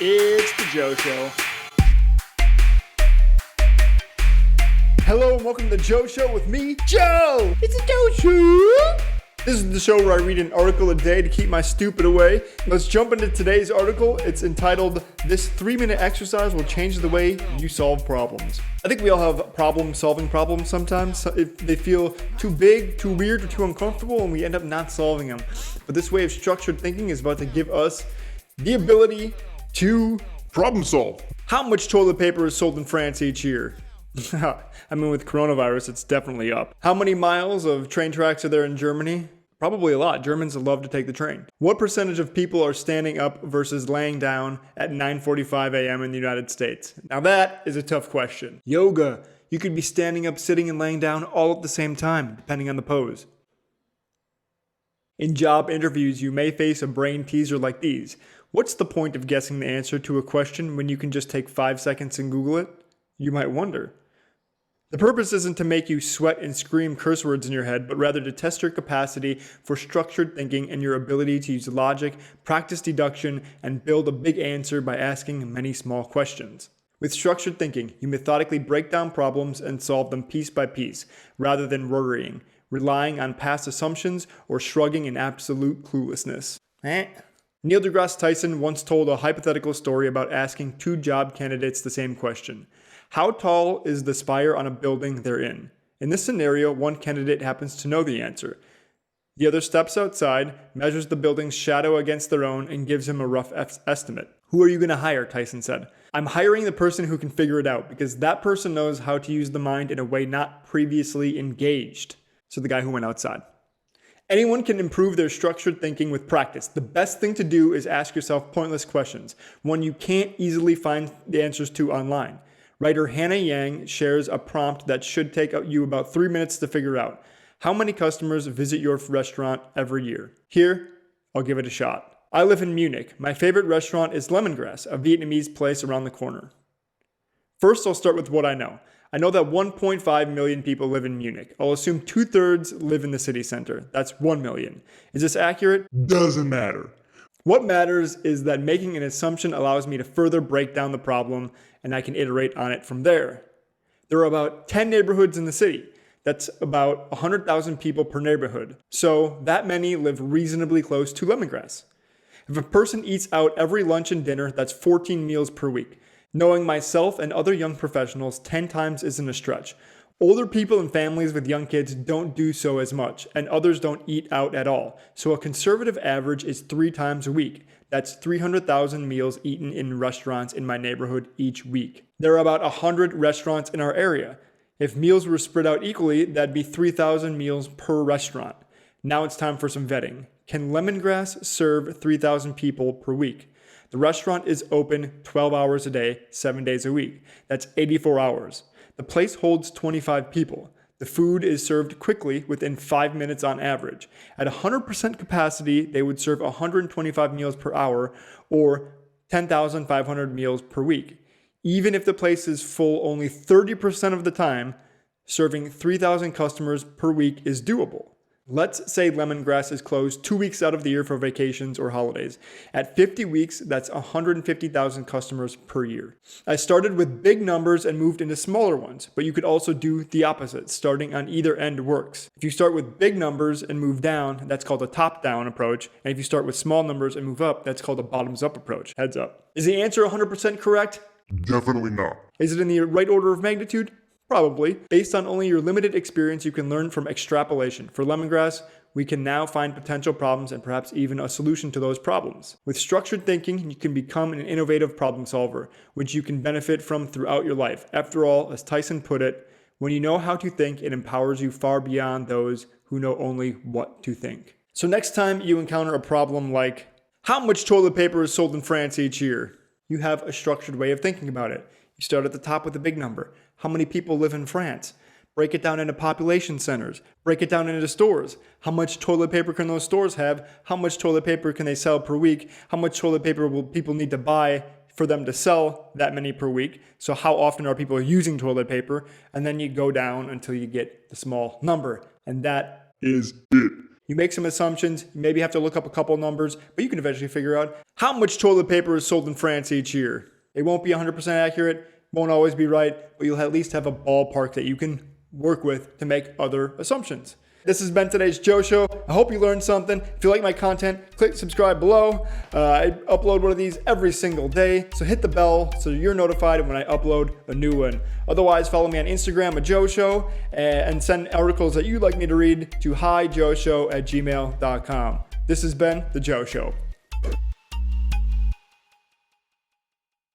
It's the Joe Show. Hello and welcome to the Joe Show with me, Joe. It's the Joe Show. This is the show where I read an article a day to keep my stupid away. Let's jump into today's article. It's entitled, "This 3-minute exercise will change the way you solve problems." I think we all have solving problems sometimes. If they feel too big, too weird, or too uncomfortable, and we end up not solving them. But this way of structured thinking is about to give us the ability to problem solve. How much toilet paper is sold in France each year? I mean, with coronavirus, it's definitely up. How many miles of train tracks are there in Germany? Probably a lot. Germans love to take the train. What percentage of people are standing up versus laying down at 9:45 a.m. in the United States? Now that is a tough question. Yoga. You could be standing up, sitting, and laying down all at the same time, depending on the pose. In job interviews, you may face a brain teaser like these. What's the point of guessing the answer to a question when you can just take 5 seconds and Google it? You might wonder. The purpose isn't to make you sweat and scream curse words in your head, but rather to test your capacity for structured thinking and your ability to use logic, practice deduction, and build a big answer by asking many small questions. With structured thinking, you methodically break down problems and solve them piece by piece, rather than worrying, relying on past assumptions, or shrugging in absolute cluelessness. Neil deGrasse Tyson once told a hypothetical story about asking 2 job candidates the same question. How tall is the spire on a building they're in? In this scenario, one candidate happens to know the answer. The other steps outside, measures the building's shadow against their own, and gives him a rough estimate. Who are you going to hire? Tyson said. I'm hiring the person who can figure it out, because that person knows how to use the mind in a way not previously engaged. So the guy who went outside. Anyone can improve their structured thinking with practice. The best thing to do is ask yourself pointless questions, one you can't easily find the answers to online. Writer Hannah Yang shares a prompt that should take you about 3 minutes to figure out. How many customers visit your restaurant every year? Here, I'll give it a shot. I live in Munich. My favorite restaurant is Lemongrass, a Vietnamese place around the corner. First, I'll start with what I know. I know that 1.5 million people live in Munich. I'll assume 2/3 live in the city center. That's 1 million. Is this accurate? Doesn't matter. What matters is that making an assumption allows me to further break down the problem, and I can iterate on it from there. There are about 10 neighborhoods in the city. That's about 100,000 people per neighborhood. So that many live reasonably close to Lemongrass. If a person eats out every lunch and dinner, that's 14 meals per week. Knowing myself and other young professionals 10 times isn't a stretch. Older people and families with young kids don't do so as much, and others don't eat out at all. So a conservative average is 3 times a week. That's 300,000 meals eaten in restaurants in my neighborhood each week. There are about 100 restaurants in our area. If meals were spread out equally, that'd be 3,000 meals per restaurant. Now it's time for some vetting. Can Lemongrass serve 3,000 people per week? The restaurant is open 12 hours a day, 7 days a week. That's 84 hours. The place holds 25 people. The food is served quickly within 5 minutes on average. At 100% capacity, they would serve 125 meals per hour or 10,500 meals per week. Even if the place is full only 30% of the time, serving 3,000 customers per week is doable. Let's say Lemongrass is closed 2 weeks out of the year for vacations or holidays. At 50 weeks, that's 150,000 customers per year. I started with big numbers and moved into smaller ones, but you could also do the opposite. Starting on either end works. If you start with big numbers and move down, that's called a top-down approach. And if you start with small numbers and move up, that's called a bottoms-up approach. Heads up. Is the answer 100% correct? Definitely not. Is it in the right order of magnitude? Probably. Based on only your limited experience, you can learn from extrapolation. For Lemongrass, we can now find potential problems and perhaps even a solution to those problems. With structured thinking, you can become an innovative problem solver, which you can benefit from throughout your life. After all, as Tyson put it, when you know how to think, it empowers you far beyond those who know only what to think. So next time you encounter a problem like, how much toilet paper is sold in France each year? You have a structured way of thinking about it. You start at the top with a big number. How many people live in France? Break it down into population centers. Break it down into stores. How much toilet paper can those stores have? How much toilet paper can they sell per week? How much toilet paper will people need to buy for them to sell that many per week? So how often are people using toilet paper? And then you go down until you get the small number. And that Is it. You make some assumptions, you maybe have to look up a couple numbers, but you can eventually figure out how much toilet paper is sold in France each year. It won't be 100% accurate, won't always be right, but you'll at least have a ballpark that you can work with to make other assumptions. This has been today's Joe Show. I hope you learned something. If you like my content, click subscribe below. I upload one of these every single day, so hit the bell so you're notified when I upload a new one. Otherwise, follow me on Instagram at Joe Show and send articles that you'd like me to read to hijoeshow@gmail.com. This has been The Joe Show.